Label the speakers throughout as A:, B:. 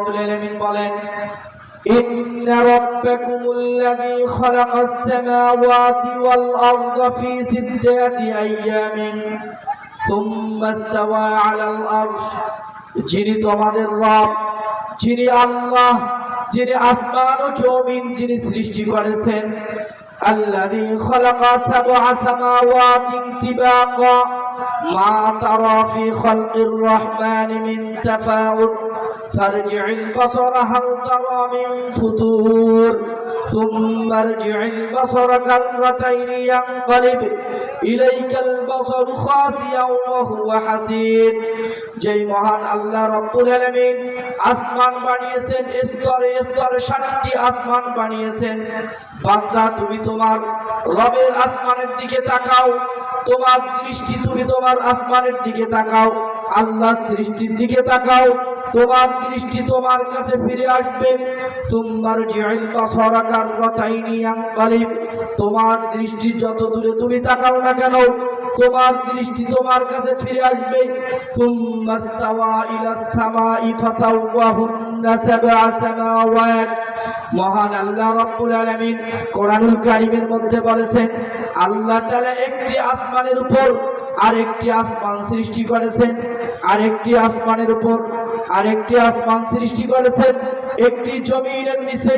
A: রাব্বুল আলামিন বলেন ইন্না রাব্বাকুমুল্লাযী খালাকাস সামাওয়াতি ওয়াল আরদা ফী সিত্তাতি আইয়ামিন সুম্মা ইসতাওয়া আলাল আরশ, যিনি তোমাদের রব, যিনি আল্লাহ, যিনি আসমান ও জমিন যিনি সৃষ্টি করেছেন। আল্লাযী খালাকা সাবআ সামাওয়াতিন তিবাকা মা তারা ফী খালকির রহমানি মিন তাফাউত ফারজি'ল বাসারা হাল তারা মিন ফুতুর সুম্মা আরজি'ল বাসারা কাররাতাইনি ইয়ানকালিব ইলাইকাল বাসারু খাসিয়ান ওয়া হুয়া হাসীর। যেই মহান আল্লাহ রাব্বুল আলামিন আসমান বানিয়েছেন, স্তরে স্তরে 7টি আসমান বানিয়েছেন। বান্দা তুমি তোমার রবের আসমানের দিকে তাকাও, তোমার দৃষ্টি তুমি তোমার আসমানের দিকে তাকাও, আল্লাহর সৃষ্টির দিকে তাকাও, তোমার দৃষ্টি তোমার কাছে ফিরে আসবে। সুম্মারজি'ল বাসারা কাররাতাইনি ইয়ানকালিব, তোমার দৃষ্টি যত দূরে তুমি তাকাও না কেন তোমার দৃষ্টি তোমার কাছে ফিরে আসবে। সুম্মাস্তাওয়া ইলাস সামাই ফাসাওয়াহুন্না সাবআ সামাওয়াত, মহান আল্লাহ রাব্বুল আলামিন কোরআনুল কারীমের মধ্যে বলেছেন আল্লাহ তাআলা একটি আসমানের উপর আরেকটি আসমান সৃষ্টি করেছেন, আরেকটি আসমানের উপর আরেকটি আসমান সৃষ্টি করেছেন, একটি জমিনের নিচে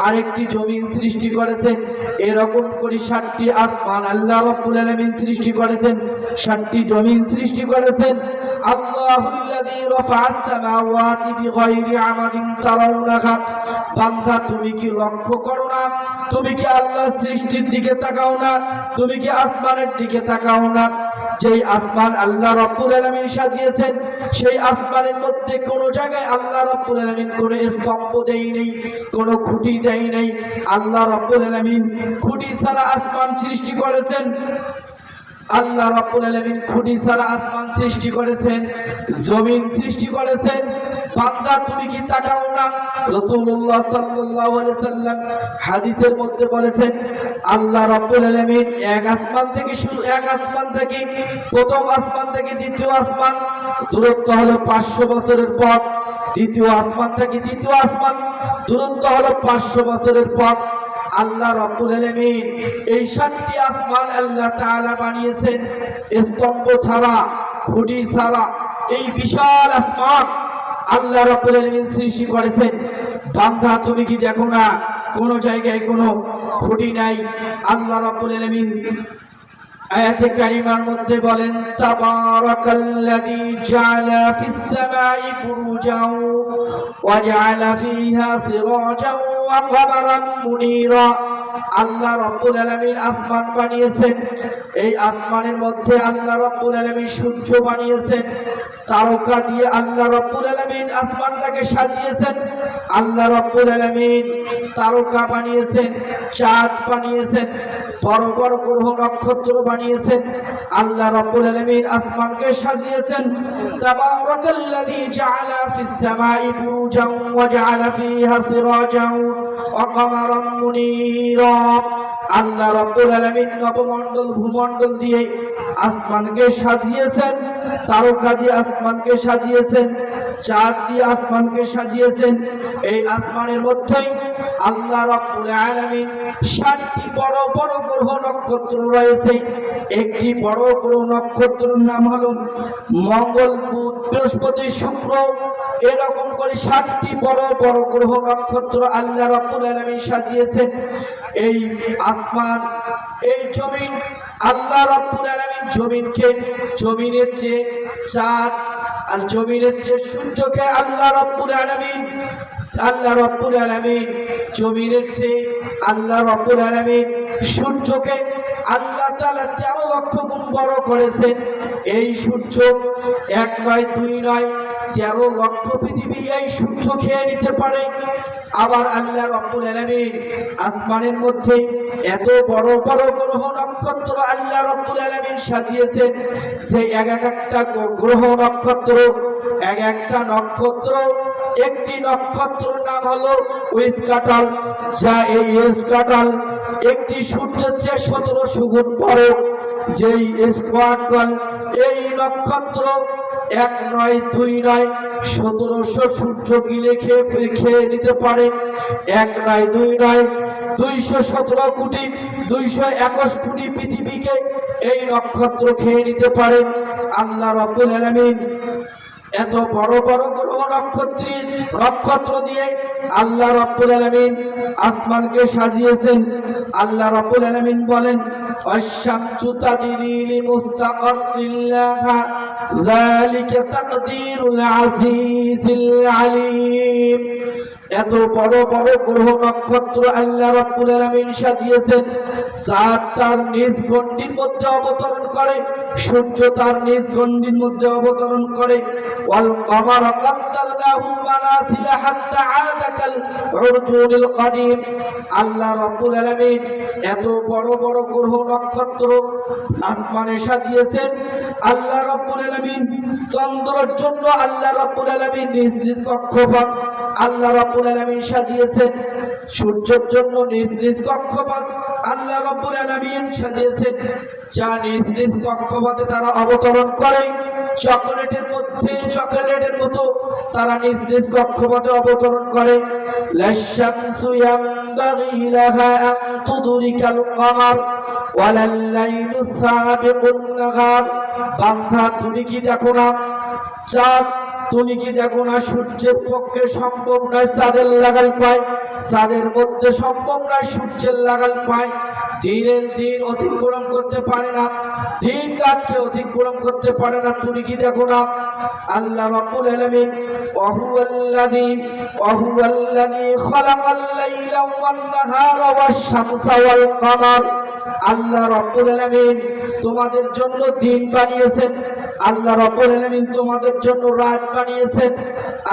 A: আরেকটি জমিন সৃষ্টি করেছেন। এরকম করে 7টি আসমান আল্লাহ রাব্বুল আলামিন সৃষ্টি করেছেন, 7টি জমিন সৃষ্টি করেছেন। আল্লাহুল্লাযী রাফা'আস সামাওয়াতি বিগাইরি আমাদিন তারাউনাহা, বান্দা তুমি কি লক্ষ্য করো না, তুমি কি আল্লাহর সৃষ্টির দিকে তাকাও না, তুমি কি আসমানের দিকে তাকাও না? যেই আসমান আল্লাহ রাব্বুল আলামিন সাজিয়েছেন সেই আসমানের মধ্যে কোন জায়গায় আল্লাহ রাব্বুল আলামিন কোন স্তম্ভ দেয় নাই, কোন খুঁটি দেয় নাই। আল্লাহ রাব্বুল আলামিন খুঁটি ছাড়া আসমান সৃষ্টি করেছেন, আল্লাহ রাব্বুল আলামিন খুঁটি ছাড়া আসমান সৃষ্টি করেছেন, জমিন সৃষ্টি করেছেন। বান্দা তুমি কি তাকাও না? রাসূলুল্লাহ সাল্লাল্লাহু আলাইহি সাল্লাম হাদিসের মধ্যে বলেছেন আল্লাহ রাব্বুল আলামিন এক আসমান থেকে প্রথম আসমান থেকে দ্বিতীয় আসমান দূরত্ব হলো 500 বছরের পথ, দ্বিতীয় আসমান থেকে দ্বিতীয় আসমান দূরত্ব হলো 500 বছরের পথ। আল্লাহ রাব্বুল আলামিন এই 7টি আসমান আল্লাহ তাআলা বানিয়েছেন স্তম্ভ ছাড়া, খুঁটি ছাড়া। এই বিশাল আসমান আল্লাহ রাব্বুল আলামিন সৃষ্টি করেছেন। বান্দা তুমি কি দেখো না কোন জায়গায় কোনো খুঁটি নাই? আল্লাহ রাব্বুল আলামিন আয়াতে কারিমার মধ্যে বলেন তাবারাকাল্লাযী জাআলা ফিস সামাই বুরুজান ওয়া জাআলা ফিহা সিরাজান ওয়া কমারান মুনীরা। আল্লাহ রাব্বুল আলামিন আসমান বানিয়েছেন, এই আসমানের মধ্যে আল্লাহ রাব্বুল আলামিন সূর্য বানিয়েছেন, তারকা দিয়ে আল্লাহ রাব্বুল আলামিন আসমানটাকে সাজিয়েছেন। আল্লাহ রাব্বুল আলামিন তারকা বানিয়েছেন, চাঁদ বানিয়েছেন, বড় বড় গ্রহ নক্ষত্র বানিয়েছেন। আল্লাহ রাব্বুল আলামিন আসমানকে সাজিয়েছেন। তাবারাকাল্লাযী জাআলা ফিস সামাই বুরুজান ওয়া জাআলা ফিহা সিরাজান ওয়া কমারান মুনীরা। আল্লাহ রাব্বুল আলামিন নবমণ্ডল ভূমণ্ডল দিয়ে আসমানকে সাজিয়েছেন, তারকা দিয়ে আসমানকে সাজিয়েছেন, চাঁদ দিয়ে আসমানকে সাজিয়েছেন। এই আসমানের মধ্যেই আল্লাহ রাব্বুল আলামিন 7টি বড় বড় গ্রহ নক্ষত্র রয়েছে। একটি বড় গ্রহ নক্ষত্রের নাম হলো মঙ্গল, বুধ, বৃহস্পতি, শুক্র। এরকম করে 7টি বড় বড় গ্রহ নক্ষত্র আল্লাহ রাব্বুল আলামিন সাজিয়েছেন। এই আসমান, এই জমিন, আল্লাহ রাব্বুল আলামিন জমিনের চেয়ে চাঁদ আর জমিনের চেয়ে সূর্যকে আল্লাহ রাব্বুল আলামিন জমিনের চেয়ে আল্লাহ রাব্বুল আলামিন সূর্যকে আল্লাহ তাআলা 13 লক্ষ গুণ বড় করেছেন। এই সূর্য 1 নয় 2 নয় 13 লক্ষ পৃথিবী এই সূর্য খেয়ে নিতে পারে। আবার আল্লাহ রাব্বুল আলামিন আসমানের মধ্যে এত বড় বড় গ্রহ নক্ষত্র আল্লাহ রাব্বুল আলামিন সাজিয়েছেন যে এক একটা গ্রহ নক্ষত্র, এক একটা নক্ষত্র, একটি নক্ষত্রের নাম হলো ওয়েসকাটাল, যা এই ওয়েসকাটাল একটি সূর্যের চেয়ে 1700 গুণ বড়। যেই স্কোয়াটাল এই নক্ষত্র এক নয় দুই নয় 1700 সূর্য গিলে খেয়ে নিতে পারে। এক নয় দুই নয় 217 কোটি 221 কোটি পৃথিবীকে এই নক্ষত্র খেয়ে নিতে পারে। আল্লাহ রাব্বুল আলামিন এত বড় বড় গ্রহ নক্ষত্র দিয়ে আল্লাহ রাব্বুল আলামিন আসমানকে সাজিয়েছেন। আল্লাহ রাব্বুল আলামিন বলেন আশ-শামসু তাজরি লিমুস্তাকাররিন লাহা যালিকা তাকদীরুল আজিজিল আলীম। এত বড় বড় গ্রহ নক্ষত্র আল্লাহ রাব্বুল আলামিন সাজিয়েছেন। চাঁদ তার নিজ গণ্ডির মধ্যে অবতরণ করে, সূর্য তার নিজ গণ্ডির মধ্যে অবতরণ করে। ওয়াল কমারা কাদ্দারনাহু মানাসিলা হাত্তা আদা কাল উরজুনিল কাদিম। আল্লাহ রাব্বুল আলামিন এত বড় বড় গ্রহ নক্ষত্র আসমানে সাজিয়েছেন। আল্লাহ রাব্বুল আলামিন চন্দ্রের জন্য আল্লাহ রাব্বুল আলামিন নিজ নিজ কক্ষপথ আল্লাহ রাব্বুল আলামিন সাজিয়েছেন। সূর্যের জন্য নিজ নিজ কক্ষপথ আল্লাহ রাব্বুল আলামিন সাজিয়েছেন। যা নিজ নিজ কক্ষপথে তারা অবতরণ করে, চকোলেটের মতো তারা নিজ নিজ কক্ষপথে অবতরণ করে। লাশ-শামসু ইয়ানবাগি লাহা আন তুদরিকাল কমার ওয়ালাল লাইলু সাবিকুন নাহার। বান্দা তুমি কি দেখো না চাঁদ, তুমি কি দেখো না সূর্যের পক্ষে সম্ভব নয় চাঁদের লাগাল পায়, চাঁদের মধ্যে সম্ভব নয় সূর্যের লাগাল পায়। দিনের দিন অতিক্রম করতে পারে না, দিন রাতকে অতিক্রম করতে পারে না। তুমি কি দেখো না আল্লাহ রাব্বুল আলামিন ওয়াহুয়াল্লাযী খালাকাল লাইলা ওয়ান নাহারা ওয়াশ-শামসা ওয়াল কমার। আল্লাহ রাব্বুল আলামিন তোমাদের জন্য দিন বানিয়েছেন, আল্লাহ রাব্বুল আলামিন তোমাদের জন্য রাত বানিয়েছেন,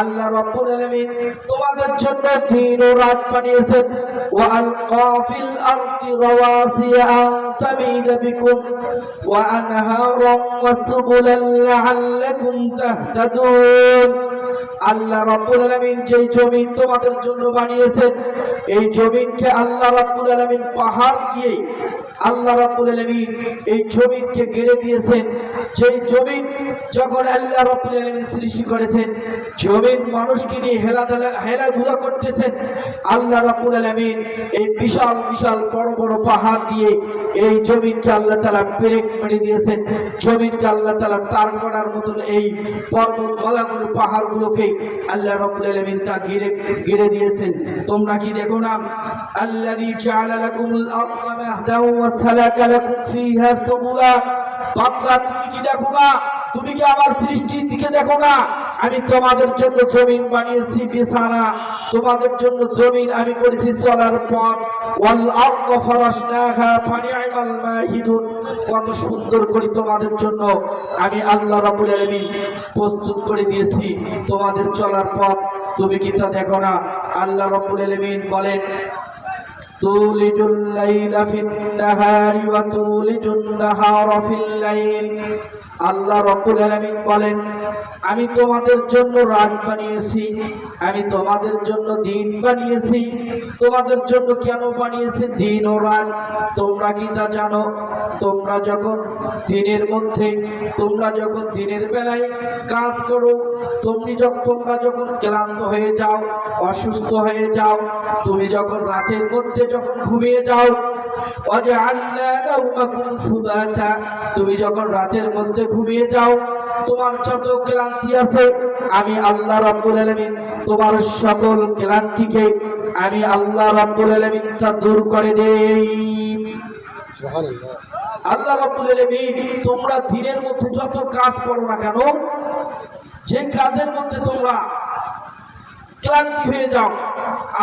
A: আল্লাহ রাব্বুল আলামিন তোমাদের জন্য দিন ও রাত বানিয়েছেন। ওয়া আলকা ফিল আরদি রাওয়াসিয়া আন তামিদা বিকুম ওয়া আনহারা ওয়া সুবুলান লাআল্লাকুম তাহতাদুন। আল্লাহ রাব্বুল আলামিন যেই জমিন তোমাদের জন্য বানিয়েছেন, এই জমিনকে আল্লাহ রাব্বুল আলামিন পাহাড় দিয়ে আল্লাহ রাব্বুল আলামিন এই জমিনকে গেড়ে দিয়েছেন। যেই জমিন যখন আল্লাহ রাব্বুল আলামিন সৃষ্টি করেছেন, জমিন মানুষকে নিয়ে হেলাধুলা করতেছেন। আল্লাহ রাব্বুল আলামিন এই বিশাল বিশাল বড় বড় পাহাড় দিয়ে এই জমিনকে আল্লাহ তাআলা পেরেক মেরে দিয়েছেন। জমিনকে আল্লাহ তাআলা তার করার মতন এই পর্বতমালাগুলো পাহাড়গুলোকে আল্লাহ রাব্বুল আলামিন তা ঘিরে দিয়েছেন। তোমরা কি দেখো না আল্লাযী জাআলা লাকুমুল আরদা মাহদাও ওয়া সালাকা লাকুম ফিহা সুবুলা। বান্দা তুমি কি দেখো না, তুমি কি আমার সৃষ্টির দিকে দেখো না? আমি তোমাদের জন্য জমিন বানিয়েছি বিছানা, তোমাদের জন্য জমিন আমি করেছি চলার পথ। ওয়াল আরদা ফারাশনাহা ফানি'মাল মাহিদুন। কত সুন্দর করে তোমাদের জন্য আমি আল্লাহ রাব্বুল আলামিন প্রস্তুত করে দিয়েছি তোমাদের চলার পথ। তুমি কি তা দেখো না? আল্লাহ রাব্বুল আলামিন বলেন তুলিজুল লাইলা ফিন নাহারি ওয়া তুলিজুন নাহারা ফিল লাইল। আল্লাহ রাব্বুল আলামিন বলেন আমি তোমাদের জন্য রাত বানিয়েছি, আমি তোমাদের জন্য দিন বানিয়েছি। তোমাদের জন্য কেন বানিয়েছি দিন ও রাত? তোমরা কি তা জানো? তোমরা যখন দিনের বেলায় কাজ করো, তোমরা যখন ক্লান্ত হয়ে যাও, অসুস্থ হয়ে যাও, তুমি যখন রাতের মধ্যে যখন ঘুমিয়ে যাও, ওয়াজআলনা নাওমাকুম সুবাতা, তুমি যখন রাতের মধ্যে ঘুমিয়ে যাও, তোমার যত ক্লান্তি আছে আমি আল্লাহ রাব্বুল আলামিন তোমার সকল ক্লান্তিকে আমি আল্লাহ রাব্বুল আলামিন তা দূর করে দেই। সুবহানাল্লাহ। আল্লাহ রাব্বুল আলামিন তোমরা দিনের মধ্যে যত কাজ করো না কেন, যে কাজের মধ্যে তোমরা ক্লান্তি হয়ে যাও,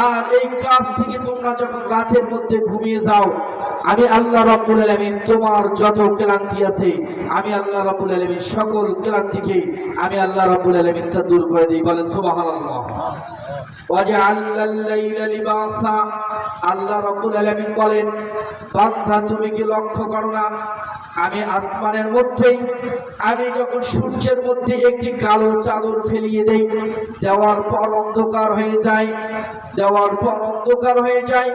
A: আর এই কাজ থেকে তোমরা যখন রাতের মধ্যে ঘুমিয়ে যাও, আমি আল্লাহ রাব্বুল আলামিন তোমার যত ক্লান্তি আছে আমি আল্লাহ রাব্বুল আলামিন সকল ক্লান্তিকে আমি আল্লাহ রাব্বুল আলামিন তা দূর করে দিই। বলেন সুবহানাল্লাহ। ওয়াজআলনাল লাইলা লিবাসা। আল্লাহ রাব্বুল আলামিন বলেন বান্দা তুমি কি লক্ষ্য করো না আমি আসমানের মধ্যে আমি যখন সূর্যের মধ্যে একটি কালো চাদর ফেলিয়ে দেই, দেওয়ার পর অন্ধকার হয়ে যায়,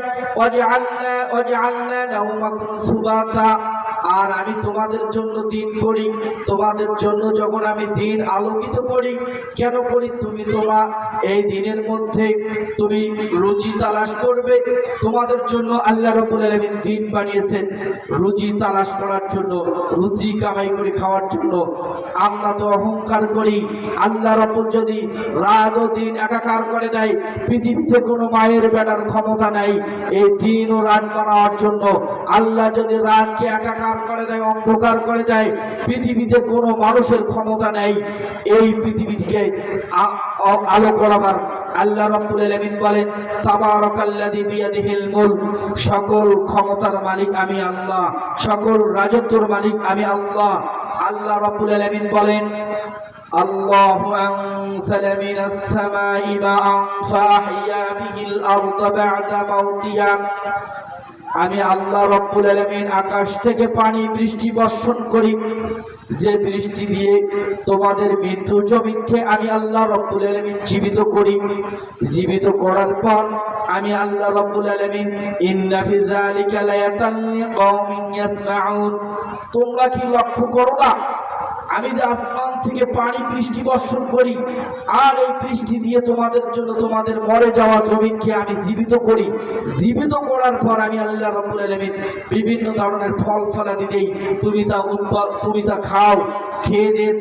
A: ওয়াজআলনা নাওমাকুম সুবাতা। আর আমি তোমাদের জন্য দিন করি। তোমাদের জন্য যখন আমি দিন আলোকিত করি, কেন করি? তুমি তোমার এই দিনের মধ্যে তুমি রুজি তালাশ করবে। তোমাদের জন্য আল্লাহ রাব্বুল আলামিন দিন বানিয়েছেন রুজি তালাশ করার জন্য, রুজি কামাই করে খাওয়ার জন্য। আমরা তো অহংকার করি। আল্লাহ রাব্বুল যদি রাত ও দিন একাকার করে দেয়, পৃথিবীতে কোনো মায়ের বেটার ক্ষমতা নাই এই দিন ও রাত বানানোর জন্য। আল্লাহ যদি রাতকে একাকার করে দেয়, অন্ধকার করে দেয়, পৃথিবীতে কোনো মানুষের ক্ষমতা নেই এই পৃথিবীকে আলো করাবার। আল্লাহ রাব্বুল আলামিন বলেন, তাবারাকাল্লাযী বিয়াদিহিল মুলক, সকল ক্ষমতার মালিক আমি আল্লাহ, সকল রাজত্বের মালিক আমি আল্লাহ। আল্লাহ রাব্বুল আলামিন বলেন, আল্লাহু আনসালা মিনাস সামাই মাআন ফাআহইয়া বিহিল আরদা বা'দা মাউতিহা। আমি আল্লাহ রাব্বুল আলামিন আকাশ থেকে পানি বৃষ্টি বর্ষণ করি, যে বৃষ্টি দিয়ে তোমাদের মৃত্যু জমিনকে আমি আল্লাহ রাব্বুল আলামিন জীবিত করি। জীবিত করার পর আমি আল্লাহ রাব্বুল আলামিন, ইন্না ফি যালিকা লায়াতাল লিকাওমিন ইয়াসমাউন, তোমরা কি লক্ষ্য করো না আমি যে আসমান থেকে পানি বৃষ্টি বর্ষণ করি, আর এই বৃষ্টি দিয়ে তোমাদের জন্য তোমাদের মরে যাওয়া জমিনকে আমি জীবিত করি। জীবিত করার পর আমি আল্লাহ রাব্বুল আলামিন বিভিন্ন ধরনের ফল ফলাদি দেই, তুমি তা খাও, খেয়ে দিয়ে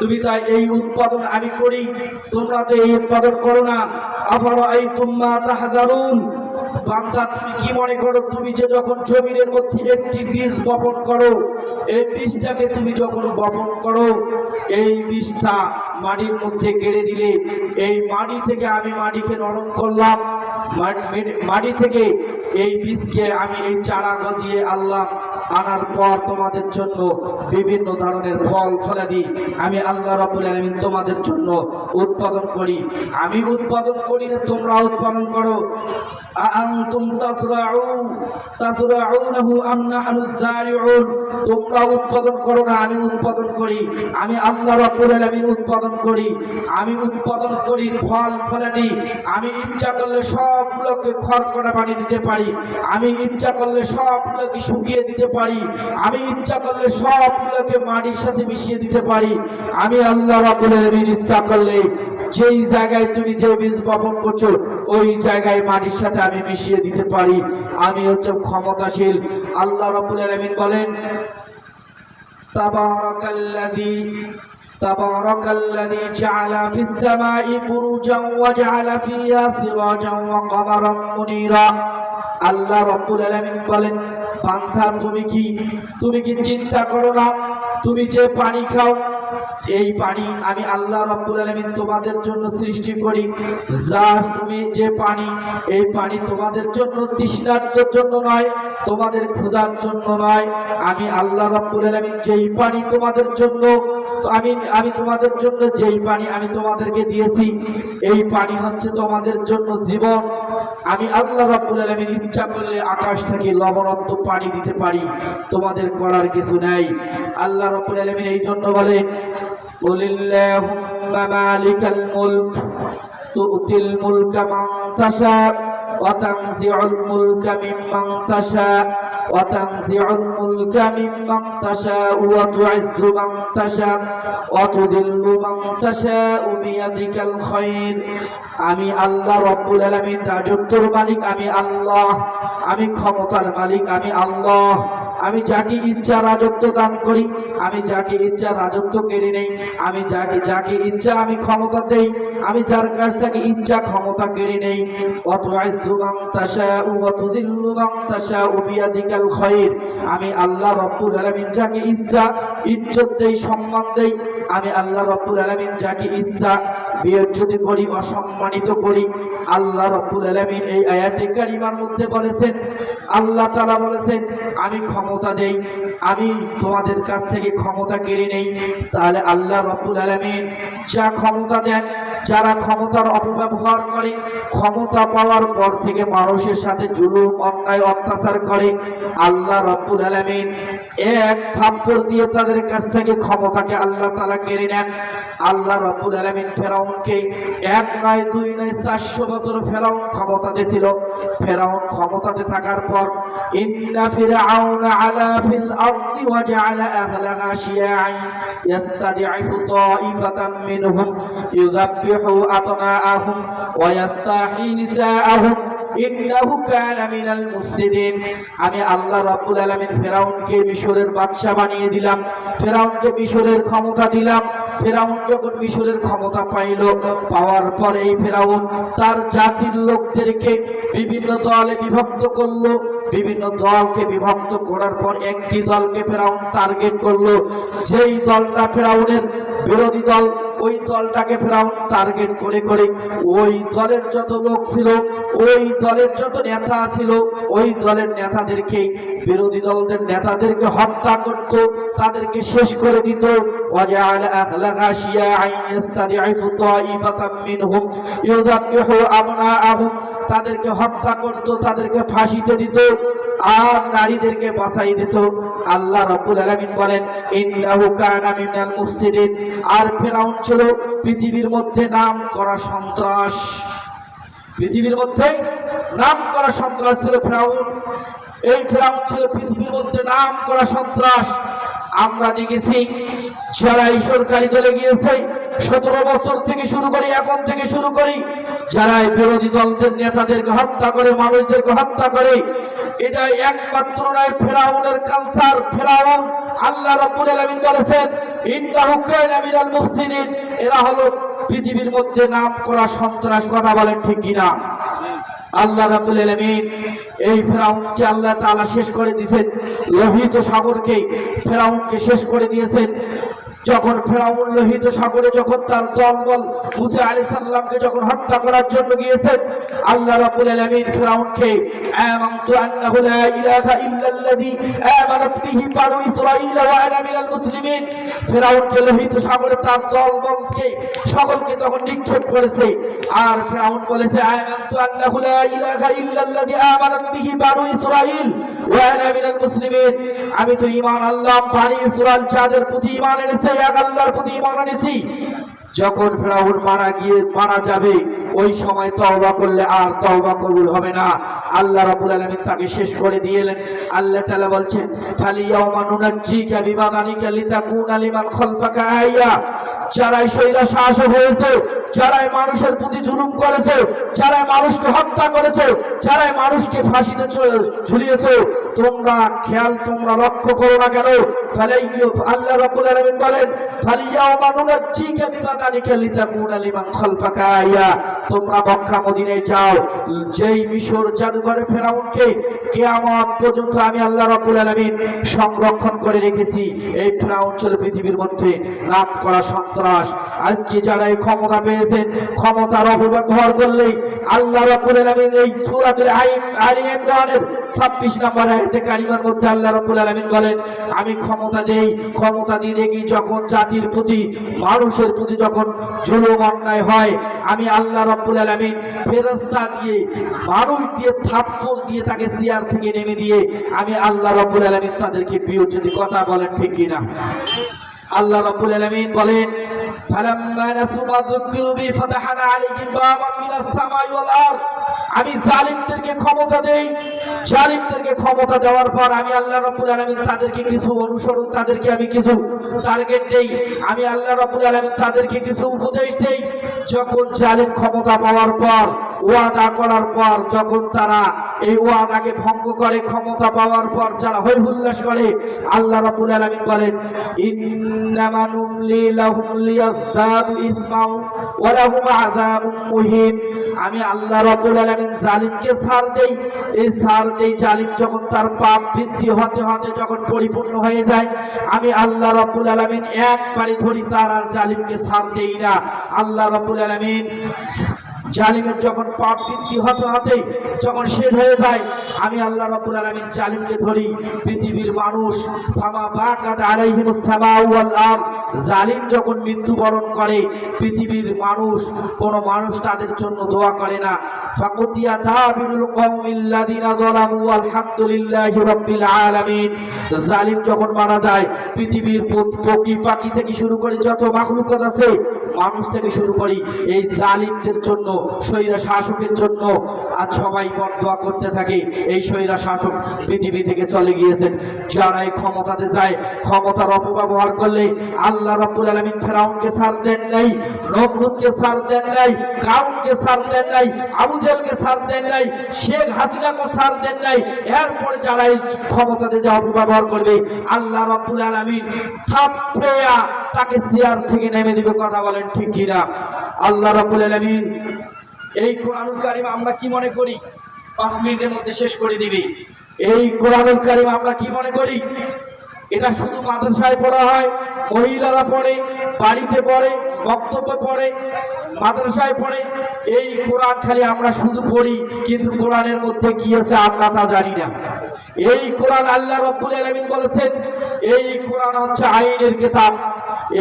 A: তুমি তাই এই উৎপাদন আমি করি, তোমরা তো এই উৎপাদন করো না। আফারাআইতুম মা তাহযারুন, বান্দা তুমি কি মনে করো? তুমি যে যখন জমিনের মধ্যে একটি বীজ বপন করো, এই বীজটাকে তুমি যখন বপন করো, এই বীজটা মাটির মধ্যে গেড়ে দিলে, এই মাটি থেকে আমি মাটিকে নরম করলাম, মাটি থেকে এই বীজকে আমি এই চারা গজিয়ে আল্লাহ আনার পর তোমাদের জন্য বিভিন্ন ধরনের ফল ফলাদি আমি আল্লাহ রাব্বুল আলামিন তোমাদের জন্য উৎপাদন করি। আমি উৎপাদন করি না, তোমরা উৎপাদন করো। আআনতুম তাসরাউনাহু আম নাহনুজ যারিউন, তোমরা উৎপাদন করো না, আমি উৎপাদন করি। আমি আল্লাহ রাব্বুল আলামিন উৎপাদন করি। আমি উৎপাদন করি ফল ফলাদি। আমি ইচ্ছা করলে সবগুলোকে খড়খড়া বানিয়ে দিতে পারি, আমি ইচ্ছা করলে সবগুলোকে শুকিয়ে দিতে পারি, আমি ইচ্ছা করলে সবগুলোকে মাটির সাথে মিশিয়ে দিতে পারি। আমি আল্লাহ রাব্বুল আলামিন ইচ্ছা করলে যেই জায়গায় তুমি যে বীজ বপন করছো ওই জায়গায় মাটির সাথে আমি মিশিয়ে দিতে পারি। আমি হচ্ছে ক্ষমতাশীল। আল্লাহ রাব্বুল আলামিন বলেন, তাবারাকাল্লাযী জাআলা ফিস সামাই বুরুজান ওয়া জাআলা ফিহা সিরাজান ওয়া কমারান মুনীরা। আল্লাহ রাব্বুল আলামিন বলেন, বান্দা তুমি কি চিন্তা করো না? তুমি যে পানি খাও, এই পানি আমি আল্লাহ রাব্বুল আলামিন তোমাদের জন্য সৃষ্টি করি। তুমি যে পানি, এই পানি তোমাদের জন্য তৃষ্ণার্তের জন্য নয়, তোমাদের ক্ষুধার জন্য নয়। আমি আল্লাহ রাব্বুল আলামিন যেই পানি তোমাদের জন্য আমি তোমাদের জন্য যেই পানি আমি তোমাদেরকে দিয়েছি, এই পানি হচ্ছে তোমাদের জন্য জীবন। আমি আল্লাহ রাব্বুল আলামিন ইচ্ছা করলে আকাশ থেকে লবণাক্ত পানি দিতে পারি, তোমাদের করার কিছু নাই। আল্লাহ রাব্বুল আলামিন এই জন্য বলে, কুলিল্লাহুম্মা মালিকাল মুলক তু'তিল মুলকা মান তাশা ওয়া তানজিউল মুলকা মিম্মান তাশা ওয়া তানজিউল মুলকা মিম্মান তাশা ওয়া তু'ইজ্জু মান তাশা ওয়া তুযিল্লু মান তাশা বিয়াদিকাল খায়র। আমি আল্লাহ রাব্বুল আলামিন রাজত্বের মালিক আমি আল্লাহ, আমি ক্ষমতার মালিক আমি আল্লাহ। আমি যাকে ইচ্ছা রাজত্ব দান করি, আমি যাকে ইচ্ছা রাজত্ব কেড়ে নেই, আমি যাকে ইচ্ছা আমি ক্ষমতা দেই, আমি যার কাছ থেকে ইচ্ছা ক্ষমতা কেড়ে নেই। ওয়াতুইজ্জু মান তাশাউ ওয়া তুযিল্লু মান তাশাউ বিয়াদিকাল খায়র। আমি আল্লাহ রাব্বুল আলামিন যাকে ইচ্ছা ইজ্জত দেই, সম্মান দেই। আমি আল্লাহ রাব্বুল আলামিন যাকে ইচ্ছা বেইজ্জতি করি, অসম্মানিত করি। আল্লাহ রাব্বুল আলামিন এই আয়াতে কারিমার মধ্যে বলেছেন, আল্লাহ তাআলা বলেছেন, আমি ক্ষমতা দেই, আমি তোমাদের কাছ থেকে ক্ষমতা কেড়ে নেই। তাহলে আল্লাহ রাব্বুল আলামিন যা ক্ষমতা দেন, যারা ক্ষমতার অপব্যবহার করে, ক্ষমতা পাওয়ার পর থেকে মানুষের সাথে জুলুম অন্যায় অত্যাচার করে, আল্লাহ রাব্বুল আলামিন এক থাপ্পড় দিয়ে তাদের কাছ থেকে ক্ষমতাকে আল্লাহ তাআলা কেড়ে নেন। আল্লাহ রাব্বুল আলামিন ফেরাউনকে 1 নয় 2 নয় 400 বছর ফেরাউন ক্ষমতাতে ছিল। ফেরাউন ক্ষমতাতে থাকার পর ইন্না ফিরআউনা علا في الأرض وجعل أهلها شيعا يستضعف طائفة منهم يذبح أبناءهم ويستحيي نساءهم ইন্নাহু কানা মিনাল মুফসিদিন। আমি আল্লাহ রাব্বুল আলামিন ফেরাউনকে মিশরের বাদশা বানিয়ে দিলাম, ফেরাউনকে মিশরের ক্ষমতা দিলাম। ফেরাউন যখন মিশরের ক্ষমতা পাইল, পাওয়ার পরে এই ফেরাউন তার জাতির লোকদেরকে বিভিন্ন দলে বিভক্ত করলো। বিভিন্ন দলকে বিভক্ত করার পর একটি দলকে ফেরাউন টার্গেট করলো। যেই দলটা ফেরাউনের বিরোধী দল, ওই দলটাকে ফেরাউন টার্গেট করে করে ওই দলের যত লোক ছিল, ওই দলের যত নেতা ছিল, ওই দলের নেতাদেরকে, বিরোধী দলদের নেতাদেরকে হত্যা করত, তাদেরকে শেষ করে দিত। ওয়াজআল আহলাহা শিয়াআন ইস্তাদিফু তাইফাতাম মিনহুম ইউযাব্বিহু আবনাআহুম, তাদেরকে হত্যা করত, তাদেরকে ফাঁসিতে দিত, আর নারীদেরকে বাঁচাই দিত। আল্লাহ রাব্বুল আলামিন বলেন ইন্নাহু কানা মিনাল মুফসিদিন। আর ফেরাউন ছিল পৃথিবীর মধ্যে নাম করা সন্ত্রাস, পৃথিবীর মধ্যে নাম করা সন্ত্রাস ছিল ফেরাউন। এই ফেরাউন ছিল পৃথিবীর মধ্যে নাম করা সন্ত্রাস। আমরা দেখেছি যারা এই সরকারি দলে গিয়েছে 17 বছর থেকে শুরু করি, এখন থেকে শুরু করি, যারা বিরোধী দলদের নেতাদেরকে হত্যা করে, মানুষদেরকে হত্যা করে, এটা একমাত্র নয় ফেরাউনের কালচার। ফেরাউন, আল্লাহ রাব্বুল আলামিন বলেছেন ইন্নাহু কানা মিনাল মুফসিদিন, এরা হলো পৃথিবীর মধ্যে নাম করা সন্ত্রাস। কথা বলেন ঠিক কিনা? আল্লাহ রাব্বুল আলামিন এই ফেরাউনকে আল্লাহ তাআলা শেষ করে দিয়েছেন, লোহিত সাগরকে ফেরাউনকে শেষ করে দিয়েছেন। যখন ফেরাউন লোহিত সাগরে যখন তার দলবল মুসা আলাইহিস সালামকে যখন হত্যা করার জন্য গিয়েছেন, আল্লাহ রাব্বুল আলামিন ফেরাউনকে আমানতু আন্নাহু লা ইলাহা ইল্লাল্লাযী আমানাত বিহি বানু ইসরাঈল ওয়া আনা মিনাল মুসলিমিন, ফেরাউনকে লোহিত সাগরে তার দলবলকে সকলকে তখন নিক্ষেপ করেছে। আর ফেরাউন বলেছে আমানতু আন্নাহু লা ইলাহা ইল্লাল্লাযী আমানাত বিহি বানু ইসরাঈল ওয়া আনা মিনাল মুসলিমিন, আমি তো ঈমান আনলাম বনি ইসরাঈল যাদের প্রতি ঈমান এনেছে, এক আল্লাহর প্রতি ঈমান এনেছি। যখন ফেরাউন মারা যাবে, ওই সময় তওবা করলে আর তওবা কবুল হবে না। আল্লাহ রাব্বুল আলামিন তাকে শেষ করে দিলেন। আল্লাহ তাআলা বলছেন ফালিয়াউমা নুনাজ্জিকা বিবাদানিকা লিতাকুনা লিমান খালফাকা আয়া, যারা শৈরা শাসক হয়েছে, যারা মানুষের প্রতি জুলুম করেছে, যারা মানুষকে হত্যা করেছে, যারা মানুষকে ফাঁসিতে ঝুলিয়েছে, তোমরা খেয়াল, তোমরা লক্ষ্য করো না কেন? আল্লাহ রাব্বুল আলামিন বলেন ফালিয়াউমা নুনাজ্জিকা বিবাদানিকা লিতাকুনা লিমান খালফাকা আয়া, তোমরা মক্কা মদিনায় যাও, যেই মিশর জাদুঘরে ফেরাউনকে কিয়ামত পর্যন্ত আমি আল্লাহ রাব্বুল আলামিন সংরক্ষণ করে রেখেছি। এই ফেরাউন ছিল পৃথিবীর মধ্যে নাম করা সন্ত্রাস। আজকে যারা এই ক্ষমতা পেয়েছেন, ক্ষমতার অপব্যবহার করলে আল্লাহ রাব্বুল আলামিন এই সূরাতুল আলী ইমরানের 26 নম্বর আয়াতে কারিমার মধ্যে আল্লাহ রাব্বুল আলামিন বলেন আমি ক্ষমতা দেই, ক্ষমতা দিয়ে দেখি যখন জাতির প্রতি, মানুষের প্রতি যখন জুলুম অন্যায় হয়, আমি আল্লাহ রাব্বুল আলামিন ফেরেশতা দিয়ে, মানুষ দিয়ে, থাপ্পড় দিয়ে, তাকে চেয়ার থেকে নেমে দিয়ে আমি আল্লাহ রাব্বুল আলামিন তাদেরকে বিয়োজিত। কথা বলেন ঠিক কিনা? আল্লাহ রাব্বুল আলামিন বলেন ফালাম্মা নাসু মা যুকিরু বি ফাতাহনা আলাইহিম বাবাম মিনাস সামাই ওয়াল আরদ, আমি জালিমদেরকে ক্ষমতা দেই। জালিমদেরকে ক্ষমতা দেওয়ার পর আমি আল্লাহ রাব্বুল আলামিন তাদেরকে কিছু অনুসরণ, তাদেরকে আমি কিছু টার্গেট দেই, আমি আল্লাহ রাব্বুল আলামিন তাদেরকে কিছু উপদেশ দেই। যখন জালিম ক্ষমতা পাওয়ার পর, ওয়াদা করার পর, যখন তারা এই ওয়াদাকে ভঙ্গ করে, ক্ষমতা পাওয়ার পর যারা হৈ হুল্লাস করে, আল্লাহ রাব্বুল আলামিন বলেন ইন্নামা নুমলি লাহুম লিয়াসদাদু ইসমাউ ওয়া লাহুম আযাবুম মুহিন, আমি আল্লাহ রাব্বুল আলামিন জালিমকে ছাড় দেই। এই ছাড় দেই, জালিম যখন তার পাপ বৃদ্ধি হতে হতে যখন পরিপূর্ণ হয়ে যায়, আমি আল্লাহ রাব্বুল আলামিন একবারে ধরি, তার আর জালিমকে ছাড় দেই না। আল্লাহ রাব্বুল আলামিন জালিমের যখন পাপ বৃদ্ধি হতে হতে যখন শেষ হয়ে যায়, আমি আল্লাহ রাব্বুল আলামিন জালিমকে ধরি। পৃথিবীর মানুষ ফামা বাকাত আলাইহিমুস সামাউ ওয়াল আরদ, জালিম যখন মৃত্যুবরণ করে, পৃথিবীর মানুষ, কোন মানুষ তাদের জন্য দোয়া করে না। ফাকুতিয়া দাবিরুল কওমিল্লাযিনা যালামু আলহামদুলিল্লাহি রাব্বিল আলামিন, জালিম যখন মারা যায়, পৃথিবীর পক্ষী পাখি থেকে শুরু করে যত মাখলুকাত আছে, মানুষ থেকে শুরু করি, এই জালিমদের জন্য স্বৈরা শাসকের জন্য আজ সবাই বদদোয়া করতে থাকে। এই স্বৈরা শাসক পৃথিবী থেকে চলে গিয়েছেন। যারা এই ক্ষমতাতে যায়, ক্ষমতার অপব্যবহার করলে আল্লাহ রাব্বুল আলামিন ফেরাউনকে ছাড় দেন নাই, নমরুদকে ছাড় দেন নাই, কারুনকে ছাড় দেন নাই, আবু জেহেলকে ছাড় দেন নাই, শেখ হাসিনাকে ছাড় দেন নাই। এরপরে যারা এই ক্ষমতাতে যা অপব্যবহার করবে আল্লাহ রাব্বুল আলামিন থাপড়েয়া তাকে চেয়ার থেকে নেমে দিবে। কথা বলেন ঠিক কিনা? আল্লাহ রাব্বুল আলামিন এই কোরআনুল কারীম আমরা কি মনে করি 5 মিনিটের মধ্যে শেষ করে দিবে। এই কোরআনুল কারীম আমরা কি মনে করি এটা শুধু মাদ্রাসায় পড়া হয়, মহিলারা পড়ে, বাড়িতে পড়ে, বক্তব্য পড়ে, মাদ্রাসায় পড়ে। এই কোরআন খালি আমরা শুধু পড়ি, কিন্তু কোরআনের মধ্যে কি আছে আমরা তা জানি না। এই কোরআন আল্লাহ রাব্বুল আলামিন বলেছেন এই কোরআন হচ্ছে আইনের কিতাব,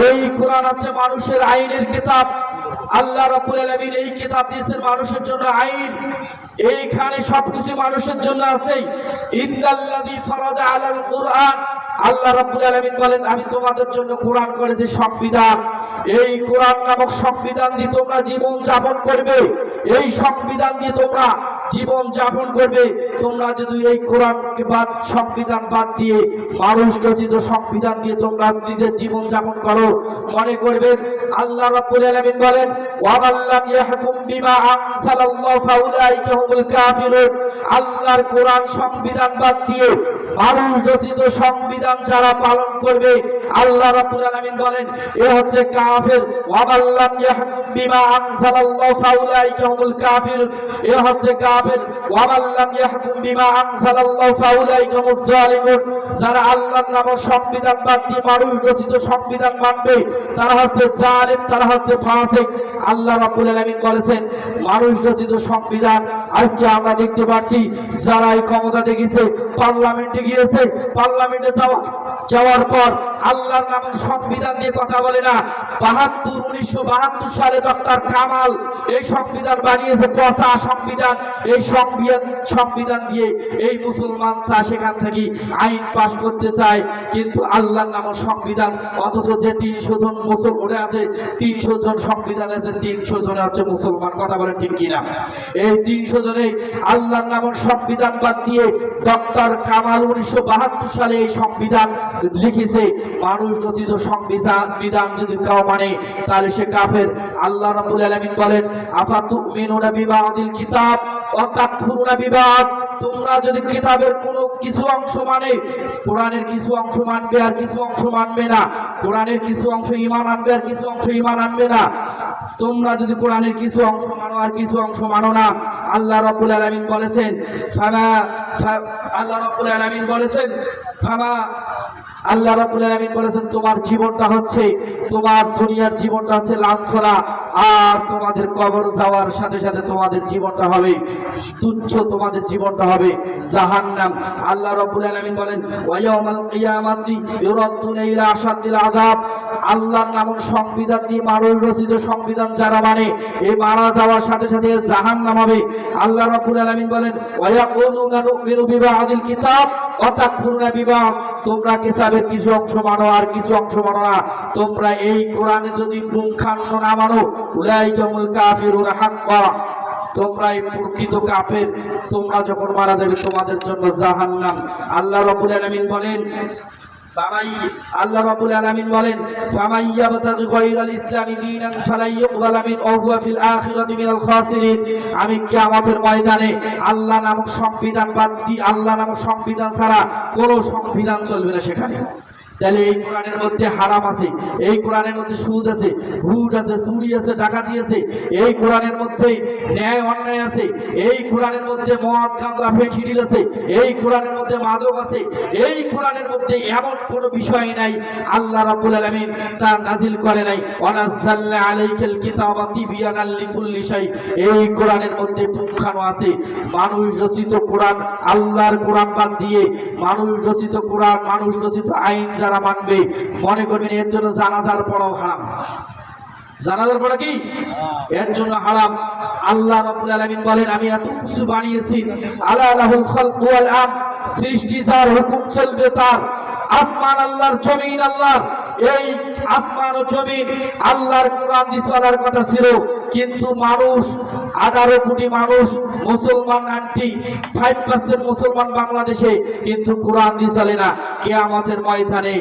A: এই কোরআন হচ্ছে মানুষের আইনের কিতাব। আল্লাহ রাব্বুল আলামিন এই কিতাব দিয়েছেন মানুষের জন্য আইন। এইখানে সবকিছু মানুষের জন্য আছে। ইন্নাল্লাযী ফারাদা আলাল কুরআন, আল্লাহ রাব্বুল আলামিন বলেন আমি তোমাদের জন্য কোরআন করেছি সংবিধান। এই কোরআন নামক সংবিধান দিয়ে তোমরা জীবন যাপন করবে, এই সংবিধান দিয়ে তোমরা জীবন যাপন করবে। তোমরা যদি এই কোরআনকে বাদ, সংবিধান বাদ দিয়ে মানুষ রচিত সংবিধান দিয়ে তোমরা নিজের জীবন যাপন করো, মনে করবেন আল্লাহ রাব্বুল আলামিন বলেন ওয়াবাল্লাম ইয়াহকুম বিমা আনসালাল্লাহু ফাউলাইকা হুমুল কাফিরুন। আল্লাহর কোরআন সংবিধান বাদ দিয়ে মানুষ রচিত সংবিধান যারা পালন করবে আল্লাহ রাব্বুল আলামিন বলেন এ হচ্ছে কাফের। ওয়াবাল্লাম ইয়াহকুম বিমা আনসালাল্লাহু ফাউলাইকা হুমুল কাফিরুন, এ হচ্ছে কাফের। ওয়াবাল্লাম ইয়াহকুম বিমা আনসালাল্লাহু ফাউলাইকা হুমুজ জালিমুন। যারা আল্লাহর নামক সংবিধান বাদ দিয়ে মানুষ রচিত সংবিধান মানবে তারা হচ্ছে জালিম, তারা হচ্ছে ফাসিক। আল্লাহ রাব্বুল আলামিন বলেছেন মানুষ রচিত সংবিধান আজকে আমরা দেখতে পাচ্ছি যারা এই ক্ষমতা দেখেছে, পার্লামেন্টে গিয়েছে, পার্লামেন্টে যাওয়ার পর আল্লাহর নামের সংবিধান দিয়ে কথা বলে না। 1972 সালে ডক্টর কামাল এই সংবিধান বানিয়েছে, পচা সংবিধান। এই সংবিধান দিয়ে এই মুসলমান তা সেখান থেকে আইন পাশ করতে চায়, কিন্তু আল্লাহর নামের সংবিধান। অথচ যে 300 জন মুসলমান আছে, 300 জন সংবিধান আছে, 300 জন হচ্ছে মুসলমান। কথা বলেন ঠিক কিনা? এই 300 জনে আল্লাহর নামের সংবিধান বাদ দিয়ে ডক্টর কামাল 1972 সালে এই সংবিধান লিখেছে। মানুষ রচিত সংবিধান যদি কেউ মানে তাহলে সে কাফের। আল্লাহ রাব্বুল আলামিন বলেন আফাতুমিনুনা বিবাদিল কিতাব ওয়া তাকফুরুনা বিবাদ। তোমরা যদি কিতাবের কোনো কিছু অংশ মানে, কোরআনের কিছু অংশ মানবে আর কিছু অংশ মানবে না, কোরআনের কিছু অংশ ঈমান আনবে আর কিছু অংশ ঈমান আনবে না। তোমরা যদি কোরআনের কিছু অংশ মানো আর কিছু অংশ মানো না, আল্লাহ রাব্বুল আলামিন বলেছেন আল্লাহ রাব্বুল আলামিন বলেছেন তোমার জীবনটা হচ্ছে, তোমার দুনিয়ার জীবনটা হচ্ছে লাঞ্ছনা, আর তোমাদের কবর যাওয়ার সাথে সাথে তোমাদের জীবনটা হবে তুচ্ছ, তোমাদের জীবনটা হবে জাহান্নাম। আল্লাহ রাব্বুল আলামিন বলেন ওয়ায়াউমাল কিয়ামাতি ইউরাদুনা ইলা আশাদ্দিল আযাব। আল্লাহর নামের সংবিধান দিয়ে মানুষ রচিত সংবিধান যারা মানে এই মারা যাওয়ার সাথে সাথে জাহান্নাম হবে। আল্লাহ রাব্বুল আলামিন বলেন ওয়ায়াকুলুনা নুমিনু বিবাদিল কিতাব ওয়া তাকফুরুনা বিবাদ। তোমরা কিতাবের কিছু অংশ মানো আর কিছু অংশ মানো না। তোমরা এই কোরআনে যদি পুঙ্খানু না মানো উলাইকা হুমুল কাফিরুনা হাক্কা, তোমরাই প্রকৃত কাফের। তোমরা যখন মারা যাবে তোমাদের জন্য জাহান্নাম। আল্লাহ রাব্বুল আলামিন বলেন ফামাইয়াবতাগি গায়রাল ইসলামি দীনান ফালাই ইকবালা মিন ওয়া হুয়া ফিল আখিরাতি মিনাল খাসিরিন। আমি কিয়ামতের ময়দানে আল্লাহ নামক সংবিধান বাদ দিয়ে, আল্লাহ নামক সংবিধান ছাড়া কোনো সংবিধান চলবে না সেখানে। তাহলে এই কোরআনের মধ্যে হারাম আছে, এই কোরআনের মধ্যে সুদ আছে, ঘুষ আছে, চুরি আছে, ডাকাতি আছে, এই কোরআনের মধ্যে ন্যায় অন্যায় আছে, এই কোরআনের মধ্যে মদ গাঁজা ফেন্সিডিল আছে, এই কোরআনের মধ্যে মাদক আছে, এই কোরআনের মধ্যে এমন কোনো বিষয় নাই আল্লাহ রাব্বুল আলামিন তা নাজিল করে নাই। ওয়ানাজ্জালনা আলাইকাল কিতাবা তিবয়ানাল লিকুল্লি শাই। এই কোরআনের মধ্যে পুঙ্খানু আছে মানুষ রচিত কোরআন, আল্লাহর কোরআন বাদ দিয়ে মানুষ রচিত কোরআন, মানুষ রচিত আইন যারা মানবে মনে করবেন এর জন্য জানাজার পড়াও হারাম। জানাজার পড়া কি এর জন্য হারাম। আল্লাহ রাব্বুল আলামিন বলেন আমি এত কিছু বানিয়েছি, আলা লাহুল খালকু ওয়াল আমর, সৃষ্টি যার, হুকুম চলবে তার। আসমান আল্লাহর, জমিন আল্লাহর। এই আসমান ও জমিন আল্লাহর কোরআন দিছালার কথা ছিল, কিন্তু মানুষ 18 কোটি মানুষ মুসলমান, 95% মুসলমান বাংলাদেশে, কিন্তু কোরআন দিয়ে চলে না। কিয়ামতের ময়দানে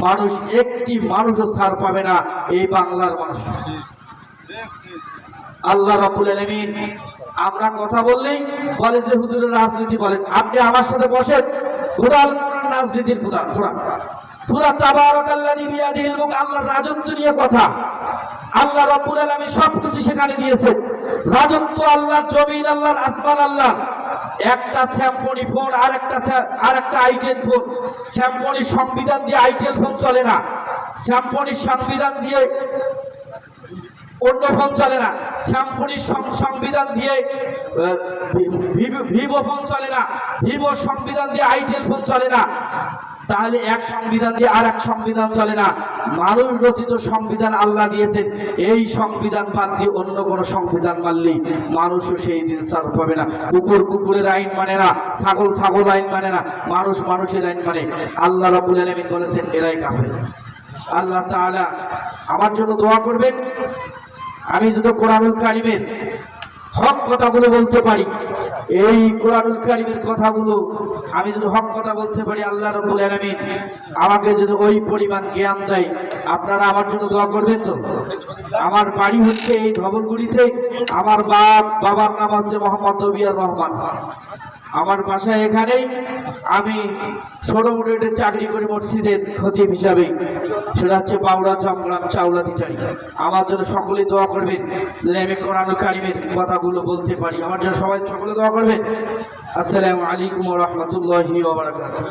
A: মানুষ একটি মানুষও ছাড় পাবে না, এই বাংলার মানুষ। আল্লাহ রাব্বুল আলামিন আমরা কথা বললেই বলে যে হুজুরের রাজনীতি বলেন। আপনি আমার সাথে বসেন, কোরআন রাজনীতির কোরআন সূরা তাবারাকাল্লাযী বিয়াদিহিল মুলক, আল্লাহর রাজত্ব নিয়ে কথা। আল্লাহ রাব্বুল আলামিন সবকিছু সেখানে দিয়েছেন। রাজত্ব আল্লাহর, জমিন আল্লাহর, আসমান আল্লাহর। একটা স্যামসং ফোন আর একটা আইটেল ফোন। স্যামসং সংবিধান দিয়ে আইটেল ফোন চলে না, স্যামসং সংবিধান দিয়ে অন্য ফোন চলে না, স্যামসং সংবিধান দিয়ে ভিভো ফোন চলে না, ভিভো সংবিধান দিয়ে আইটেল ফোন চলে না। তাহলে এক সংবিধান দিয়ে আর এক সংবিধান চলে না। মানুষ রচিত সংবিধান আল্লাহ দিয়েছেন, এই সংবিধান বাদ দিয়ে অন্য কোনো সংবিধান মানলেই মানুষও সেই দিন ছাড় পাবে না। কুকুর কুকুরের আইন মানে না, ছাগল ছাগল আইন মানে না, মানুষ মানুষের আইন মানে। আল্লাহ রাব্বুল আলামিন বলেছেন এরাই কাফের। আল্লাহ তাআলা আমার জন্য দোয়া করবেন, আমি যদি কোরআনুল কারীমের হক কথাগুলো বলতে পারি, এই কোরআনুল কারীমের কথাগুলো আমি যদি হক কথা বলতে পারি, আল্লাহ রাব্বুল আলামিন আমাকে যদি ওই পরিমাণ জ্ঞান দেয়, আপনারা আমার জন্য দোয়া করবেন তো? আমার বাড়ি হচ্ছে এই ধবলগুড়িতে। আমার বাবার নাম হচ্ছে মোহাম্মদ নবিয়ার রহমান। আমার বাসায় এখানেই। আমি ছোট মোটো একটা চাকরি করি মসজিদের খতিব হিসাবে, সেটা হচ্ছে বাউড়া চমগ্রাম চাউলা দিটারি। আমার জন্য সকলে দোয়া করবেন যদি আমি কোরআনুল কারীমের কথাগুলো বলতে পারি। আমার জন্য সবাই সকলে দোয়া করবেন। আসসালামু আলাইকুম ওয়া রাহমাতুল্লাহি ওয়া বারাকাতুহু।